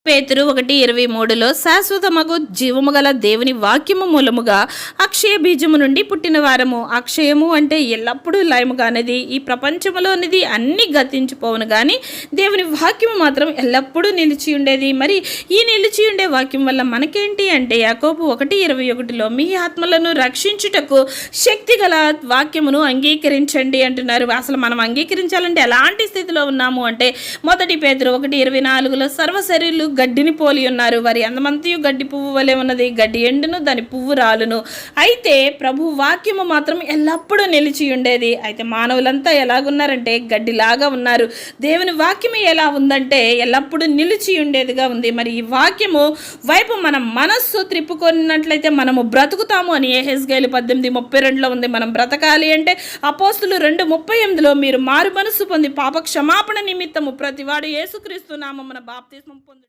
పేతురు 1:23లో శాశ్వతమగు జీవము గల దేవుని వాక్యము మూలముగా అక్షయ బీజము నుండి పుట్టిన వారము. అక్షయము అంటే ఎల్లప్పుడూ లయముగానేది, ఈ ప్రపంచంలోనిది అన్ని గతించిపోవును కానీ దేవుని వాక్యము మాత్రం ఎల్లప్పుడూ నిలిచి ఉండేది. మరి ఈ నిలిచి ఉండే వాక్యం వల్ల మనకేంటి అంటే యాకోబు 1:21లో మీ ఆత్మలను రక్షించుటకు శక్తి గల వాక్యమును అంగీకరించండి అంటున్నారు. అసలు మనం అంగీకరించాలంటే ఎలాంటి స్థితిలో ఉన్నాము అంటే 1 పేతురు 1:24లో సర్వశరీరులు గడ్డిని పోలి ఉన్నారు, వారి అందమంతయు గడ్డి పువ్వు వలె ఉన్నది, గడ్డి ఎండును దాని పువ్వు రాలును. అయితే ప్రభు వాక్యము మాత్రం ఎల్లప్పుడూ నిలిచి ఉండేది. అయితే మానవులంతా ఎలాగున్నారంటే గడ్డిలాగా ఉన్నారు. దేవుని వాక్యము ఎలా ఉందంటే ఎల్లప్పుడూ నిలిచి ఉండేదిగా ఉంది. మరి ఈ వాక్యము వైపు మనం మనస్సు త్రిప్పుకొన్నట్లయితే మనము బ్రతుకుతాము అని యెహెజ్కేలు 18:32లో ఉంది. మనం బ్రతకాలి అంటే అపోస్తులు 2:38లో మీరు మారు మనస్సు పొంది పాప క్షమాపణ నిమిత్తము ప్రతివాడు యేసుక్రీస్తు నామమున బాప్తిస్మం పొంది